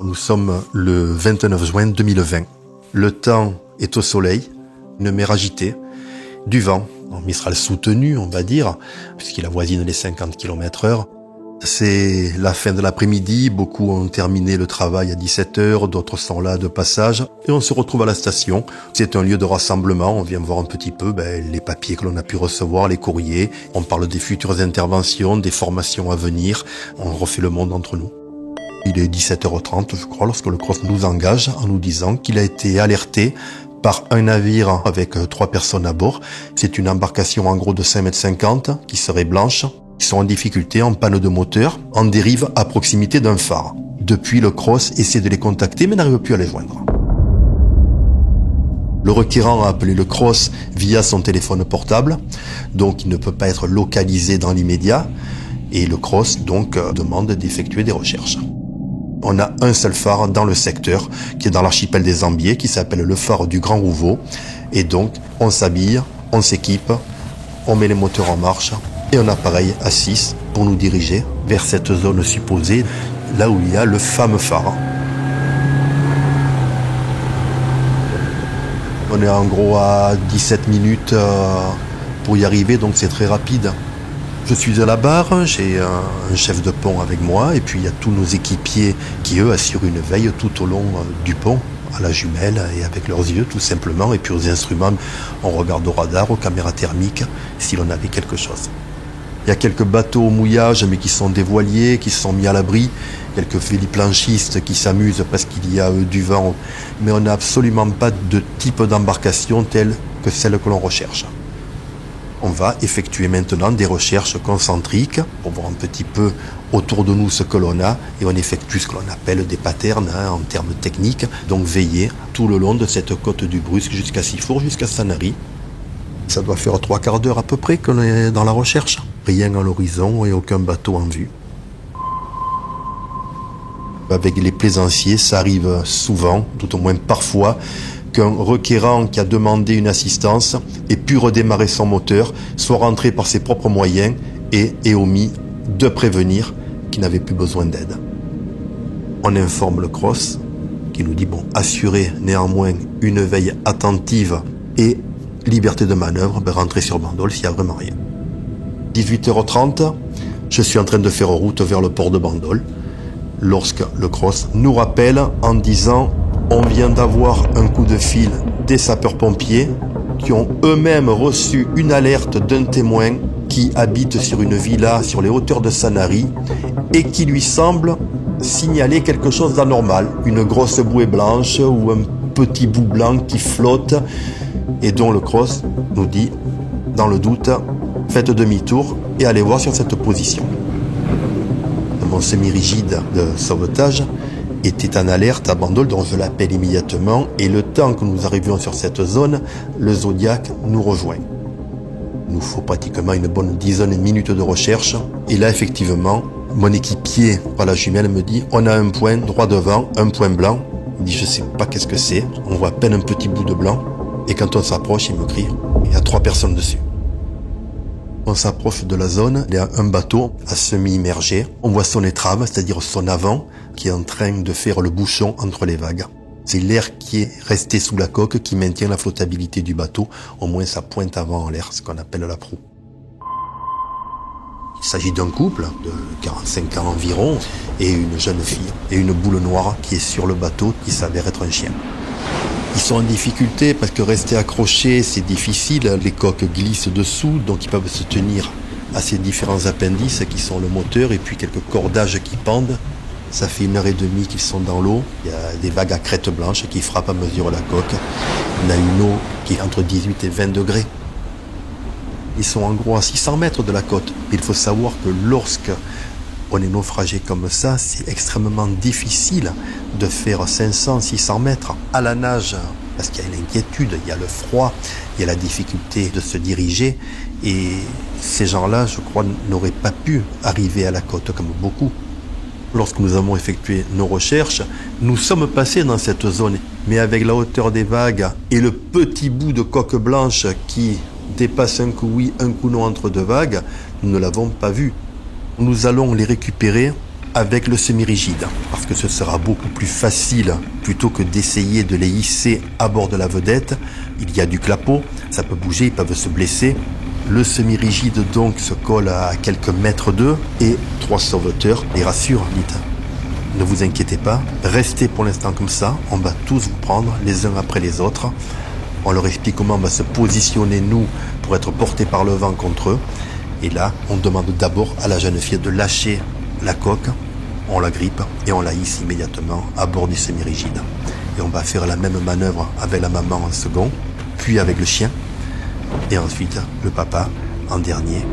Nous sommes le 29 juin 2020. Le temps est au soleil, une mer agitée, du vent, un Mistral soutenu, on va dire, puisqu'il avoisine les 50 km/h. C'est la fin de l'après-midi, beaucoup ont terminé le travail à 17h, d'autres sont là de passage, et on se retrouve à la station. C'est un lieu de rassemblement, on vient voir un petit peu les papiers que l'on a pu recevoir, les courriers, on parle des futures interventions, des formations à venir, on refait le monde entre nous. Il est 17h30, je crois, lorsque le CROSS nous engage en nous disant qu'il a été alerté par un navire avec 3 personnes à bord. C'est une embarcation en gros de 5,50 m qui serait blanche. Ils sont en difficulté, en panne de moteur, en dérive à proximité d'un phare. Depuis, le CROSS essaie de les contacter mais n'arrive plus à les joindre. Le requérant a appelé le CROSS via son téléphone portable, donc il ne peut pas être localisé dans l'immédiat. Et le CROSS donc demande d'effectuer des recherches. On a un seul phare dans le secteur, qui est dans l'archipel des Ambiers, qui s'appelle le phare du Grand Rouveau. Et donc, on s'habille, on s'équipe, on met les moteurs en marche, et un appareil à 6 pour nous diriger vers cette zone supposée, là où il y a le fameux phare. On est en gros à 17 minutes pour y arriver, donc c'est très rapide. Je suis à la barre, j'ai un chef de pont avec moi et puis il y a tous nos équipiers qui, eux, assurent une veille tout au long du pont, à la jumelle et avec leurs yeux tout simplement. Et puis aux instruments, on regarde au radar, aux caméras thermiques, si l'on avait quelque chose. Il y a quelques bateaux au mouillage mais qui sont dévoiliers, qui se sont mis à l'abri. Quelques véliplanchistes qui s'amusent parce qu'il y a du vent. Mais on n'a absolument pas de type d'embarcation telle que celle que l'on recherche. On va effectuer maintenant des recherches concentriques pour voir un petit peu autour de nous ce que l'on a et on effectue ce que l'on appelle des patterns en termes techniques. Donc veiller tout le long de cette côte du Brusque jusqu'à Sifour, jusqu'à Sanary. Ça doit faire 3/4 d'heure à peu près qu'on est dans la recherche. Rien à l'horizon et aucun bateau en vue. Avec les plaisanciers, ça arrive souvent, tout au moins parfois, qu'un requérant qui a demandé une assistance ait pu redémarrer son moteur, soit rentré par ses propres moyens et ait omis de prévenir qu'il n'avait plus besoin d'aide. On informe le CROSS qui nous dit assurer néanmoins une veille attentive et liberté de manœuvre, rentrer sur Bandol s'il n'y a vraiment rien. 18h30, je suis en train de faire route vers le port de Bandol lorsque le CROSS nous rappelle en disant: on vient d'avoir un coup de fil des sapeurs-pompiers qui ont eux-mêmes reçu une alerte d'un témoin qui habite sur une villa sur les hauteurs de Sanary et qui lui semble signaler quelque chose d'anormal, une grosse bouée blanche ou un petit bout blanc qui flotte et dont le CROSS nous dit, dans le doute, faites demi-tour et allez voir sur cette position. Mon semi-rigide de sauvetage était en alerte à Bandol, donc je l'appelle immédiatement, et le temps que nous arrivions sur cette zone, le Zodiac nous rejoint. Il nous faut pratiquement une bonne dizaine de minutes de recherche, et là effectivement, mon équipier à la jumelle me dit: on a un point droit devant, un point blanc. Il dit: je sais pas qu'est-ce que c'est, on voit à peine un petit bout de blanc, et quand on s'approche, il me crie: il y a 3 personnes dessus. On s'approche de la zone, il y a un bateau à semi-immergé. On voit son étrave, c'est-à-dire son avant, qui est en train de faire le bouchon entre les vagues. C'est l'air qui est resté sous la coque qui maintient la flottabilité du bateau, au moins sa pointe avant en l'air, ce qu'on appelle la proue. Il s'agit d'un couple de 45 ans environ et une jeune fille et une boule noire qui est sur le bateau qui s'avère être un chien. Ils sont en difficulté parce que rester accrochés, c'est difficile. Les coques glissent dessous, donc ils peuvent se tenir à ces différents appendices qui sont le moteur et puis quelques cordages qui pendent. Ça fait 1h30 qu'ils sont dans l'eau. Il y a des vagues à crête blanche qui frappent à mesure la coque. On a une eau qui est entre 18 et 20 degrés. Ils sont en gros à 600 mètres de la côte. Il faut savoir que lorsque on est naufragé comme ça, c'est extrêmement difficile de faire 500, 600 mètres à la nage, parce qu'il y a l'inquiétude, il y a le froid, il y a la difficulté de se diriger, et ces gens-là, je crois, n'auraient pas pu arriver à la côte comme beaucoup. Lorsque nous avons effectué nos recherches, nous sommes passés dans cette zone, mais avec la hauteur des vagues et le petit bout de coque blanche qui dépasse un coup oui, un coup non entre 2 vagues, nous ne l'avons pas vu. Nous allons les récupérer avec le semi-rigide, parce que ce sera beaucoup plus facile, plutôt que d'essayer de les hisser à bord de la vedette. Il y a du clapot, ça peut bouger, ils peuvent se blesser. Le semi-rigide donc se colle à quelques mètres d'eux et 3 sauveteurs les rassurent, dites. Ne vous inquiétez pas, restez pour l'instant comme ça, on va tous vous prendre les uns après les autres. On leur explique comment on va se positionner nous pour être portés par le vent contre eux. Et là, on demande d'abord à la jeune fille de lâcher la coque, on la grippe et on la hisse immédiatement à bord du semi-rigide. Et on va faire la même manœuvre avec la maman en second, puis avec le chien, et ensuite le papa en dernier.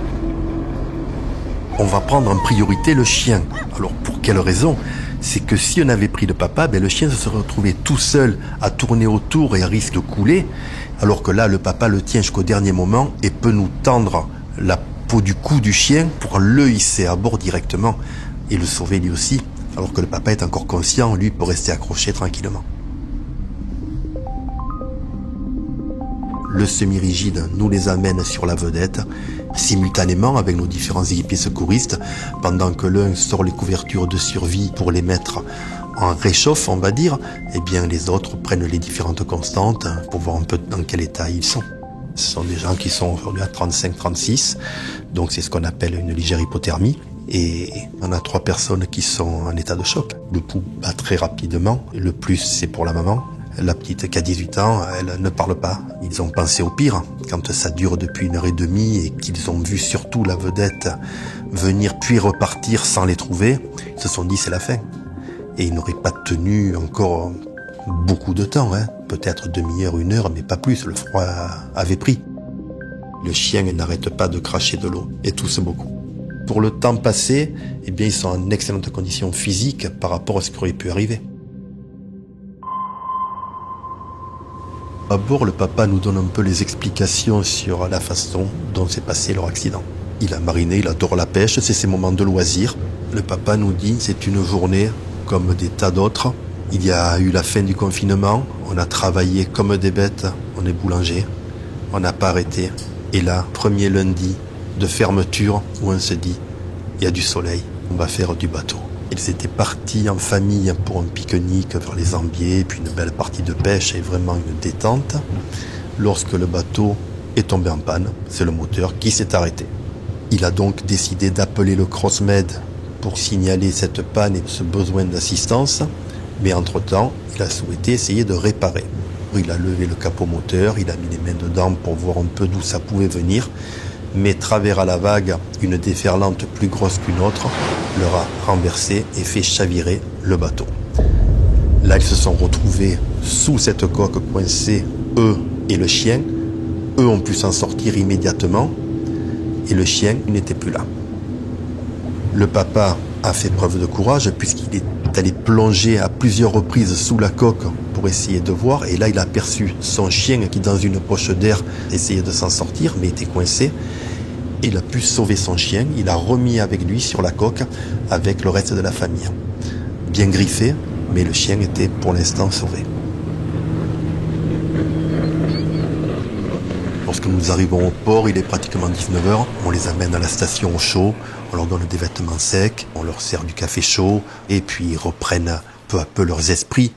On va prendre en priorité le chien. Alors pour quelle raison? C'est que si on avait pris le papa, le chien se serait retrouvé tout seul à tourner autour et à risque de couler, alors que là le papa le tient jusqu'au dernier moment et peut nous tendre la peau du cou du chien pour le hisser à bord directement et le sauver lui aussi, alors que le papa est encore conscient, lui peut rester accroché tranquillement. Le semi-rigide nous les amène sur la vedette, simultanément avec nos différents équipiers secouristes, pendant que l'un sort les couvertures de survie pour les mettre en réchauffe, on va dire, et bien les autres prennent les différentes constantes pour voir un peu dans quel état ils sont. Ce sont des gens qui sont aujourd'hui à 35-36, donc c'est ce qu'on appelle une légère hypothermie. Et on a 3 personnes qui sont en état de choc. Le pouls bat très rapidement. Le plus, c'est pour la maman. La petite qui a 18 ans, elle ne parle pas. Ils ont pensé au pire. Quand ça dure depuis 1h30 et qu'ils ont vu surtout la vedette venir puis repartir sans les trouver, ils se sont dit c'est la fin. Et ils n'auraient pas tenu encore beaucoup de temps, peut-être demi-heure, 1 heure, mais pas plus. Le froid avait pris. Le chien n'arrête pas de cracher de l'eau et tousse beaucoup. Pour le temps passé, ils sont en excellente condition physique par rapport à ce qui aurait pu arriver. À bord, le papa nous donne un peu les explications sur la façon dont s'est passé leur accident. Il a mariné, il adore la pêche, c'est ses moments de loisir. Le papa nous dit c'est une journée comme des tas d'autres. Il y a eu la fin du confinement, on a travaillé comme des bêtes, on est boulanger, on n'a pas arrêté. Et là, premier lundi de fermeture où on se dit il y a du soleil, on va faire du bateau. Ils étaient partis en famille pour un pique-nique vers les Ambiers, puis une belle partie de pêche et vraiment une détente. Lorsque le bateau est tombé en panne, c'est le moteur qui s'est arrêté. Il a donc décidé d'appeler le Crossmed pour signaler cette panne et ce besoin d'assistance, mais entre-temps, il a souhaité essayer de réparer. Il a levé le capot moteur, il a mis les mains dedans pour voir un peu d'où ça pouvait venir, mais travers à la vague, une déferlante plus grosse qu'une autre leur a renversé et fait chavirer le bateau. Là, ils se sont retrouvés sous cette coque coincée, eux et le chien. Eux ont pu s'en sortir immédiatement et le chien n'était plus là. Le papa a fait preuve de courage puisqu'il est allé plonger à plusieurs reprises sous la coque pour essayer de voir. Et là, il a aperçu son chien qui, dans une poche d'air, essayait de s'en sortir, mais était coincé. Il a pu sauver son chien. Il a remis avec lui sur la coque avec le reste de la famille. Bien griffé, mais le chien était pour l'instant sauvé. Lorsque nous arrivons au port, il est pratiquement 19h. On les amène à la station au chaud. On leur donne des vêtements secs. On leur sert du café chaud. Et puis ils reprennent peu à peu leurs esprits.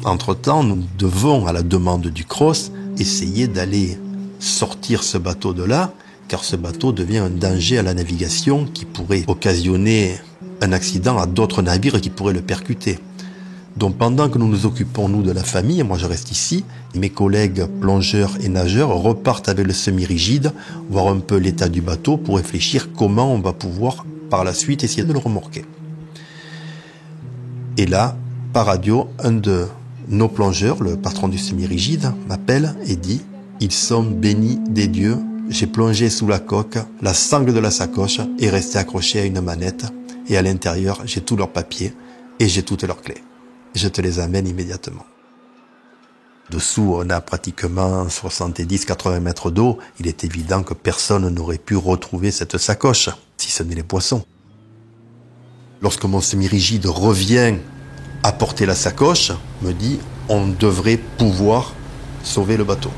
Entre-temps, nous devons, à la demande du Cross, essayer d'aller sortir ce bateau de là, car ce bateau devient un danger à la navigation qui pourrait occasionner un accident à d'autres navires qui pourraient le percuter. Donc pendant que nous nous occupons, nous, de la famille, moi je reste ici, mes collègues plongeurs et nageurs repartent avec le semi-rigide, voir un peu l'état du bateau pour réfléchir comment on va pouvoir par la suite essayer de le remorquer. Et là, par radio, un de nos plongeurs, le patron du semi-rigide, m'appelle et dit « Ils sont bénis des dieux, j'ai plongé sous la coque, la sangle de la sacoche est restée accrochée à une manette et à l'intérieur, j'ai tous leurs papiers et j'ai toutes leurs clés. Je te les amène immédiatement. » Dessous, on a pratiquement 70-80 mètres d'eau. Il est évident que personne n'aurait pu retrouver cette sacoche, si ce n'est les poissons. Lorsque mon semi-rigide revient apporter la sacoche, me dit on devrait pouvoir sauver le bateau.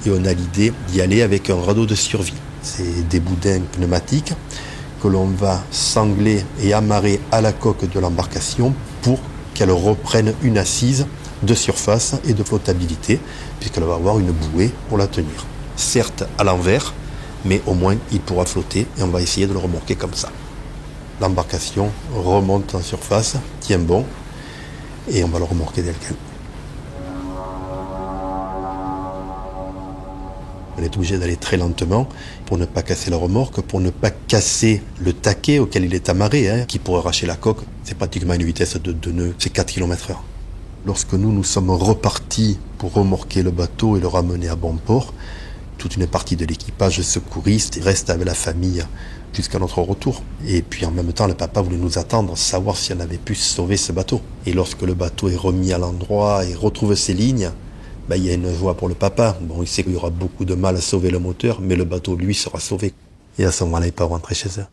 Et on a l'idée d'y aller avec un radeau de survie. C'est des boudins pneumatiques que l'on va sangler et amarrer à la coque de l'embarcation pour qu'elle reprenne une assise de surface et de flottabilité, puisqu'elle va avoir une bouée pour la tenir. Certes à l'envers, mais au moins il pourra flotter et on va essayer de le remorquer comme ça. L'embarcation remonte en surface, tient bon, et on va le remorquer tel quel. On est obligé d'aller très lentement pour ne pas casser la remorque, pour ne pas casser le taquet auquel il est amarré, qui pourrait arracher la coque. C'est pratiquement une vitesse de 2 nœuds, c'est 4 km/h. Lorsque nous sommes repartis pour remorquer le bateau et le ramener à bon port, toute une partie de l'équipage secouriste reste avec la famille jusqu'à notre retour. Et puis en même temps, le papa voulait nous attendre, savoir si on avait pu sauver ce bateau. Et lorsque le bateau est remis à l'endroit et retrouve ses lignes, il y a une joie pour le papa. Bon, il sait qu'il y aura beaucoup de mal à sauver le moteur, mais le bateau, lui, sera sauvé. Et à ce moment-là, il peut rentrer chez eux.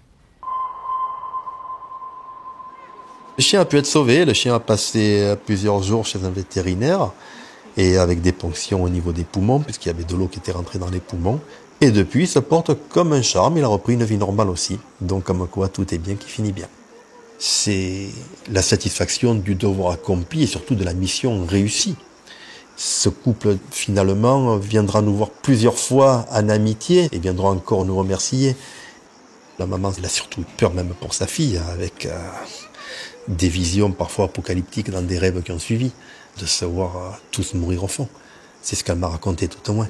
Le chien a pu être sauvé. Le chien a passé plusieurs jours chez un vétérinaire et avec des ponctions au niveau des poumons, puisqu'il y avait de l'eau qui était rentrée dans les poumons. Et depuis, il se porte comme un charme. Il a repris une vie normale aussi. Donc, comme quoi, tout est bien qui finit bien. C'est la satisfaction du devoir accompli et surtout de la mission réussie. Ce couple, finalement, viendra nous voir plusieurs fois en amitié et viendra encore nous remercier. La maman, elle a surtout eu peur même pour sa fille, avec des visions parfois apocalyptiques dans des rêves qui ont suivi, de se voir tous mourir au fond. C'est ce qu'elle m'a raconté tout au moins.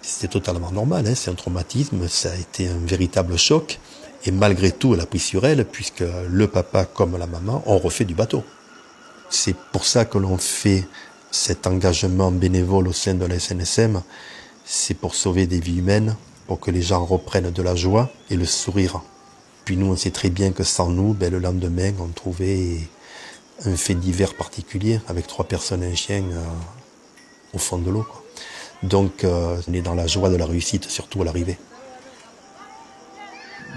C'était totalement normal, c'est un traumatisme, ça a été un véritable choc. Et malgré tout, elle a pris sur elle, puisque le papa comme la maman ont refait du bateau. C'est pour ça que l'on fait cet engagement bénévole au sein de la SNSM, c'est pour sauver des vies humaines, pour que les gens reprennent de la joie et le sourire. Puis nous, on sait très bien que sans nous, le lendemain, on trouvait un fait divers particulier, avec 3 personnes et un chien au fond de l'eau, quoi. Donc, on est dans la joie de la réussite, surtout à l'arrivée.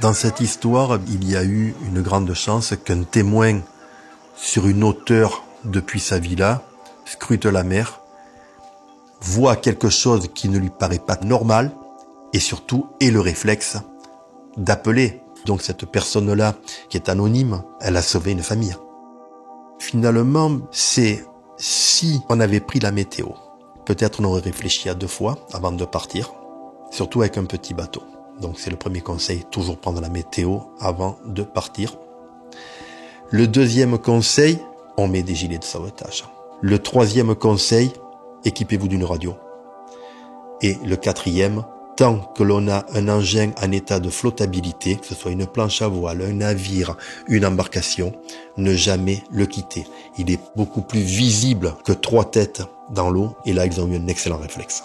Dans cette histoire, il y a eu une grande chance qu'un témoin sur une hauteur depuis sa villa scrute la mer, voit quelque chose qui ne lui paraît pas normal et surtout ait le réflexe d'appeler. Donc cette personne-là, qui est anonyme, elle a sauvé une famille. Finalement, c'est si on avait pris la météo, peut-être on aurait réfléchi à 2 fois avant de partir, surtout avec un petit bateau. Donc c'est le premier conseil, toujours prendre la météo avant de partir. Le deuxième conseil, on met des gilets de sauvetage. Le troisième conseil, équipez-vous d'une radio. Et le quatrième, tant que l'on a un engin en état de flottabilité, que ce soit une planche à voile, un navire, une embarcation, ne jamais le quitter. Il est beaucoup plus visible que 3 têtes dans l'eau, et là ils ont eu un excellent réflexe.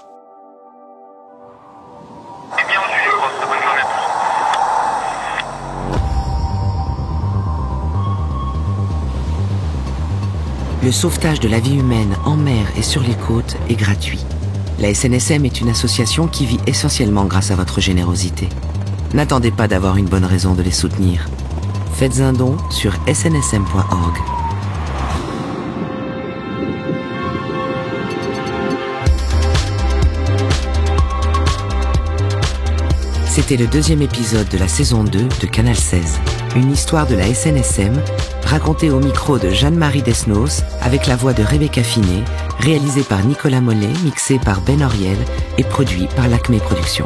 Le sauvetage de la vie humaine en mer et sur les côtes est gratuit. La SNSM est une association qui vit essentiellement grâce à votre générosité. N'attendez pas d'avoir une bonne raison de les soutenir. Faites un don sur snsm.org. C'était le 2e épisode de la saison 2 de Canal 16. Une histoire de la SNSM, racontée au micro de Jeanne-Marie Desnos, avec la voix de Rebecca Finet, réalisée par Nicolas Mollet, mixé par Ben Oriel et produit par l'Acme Productions.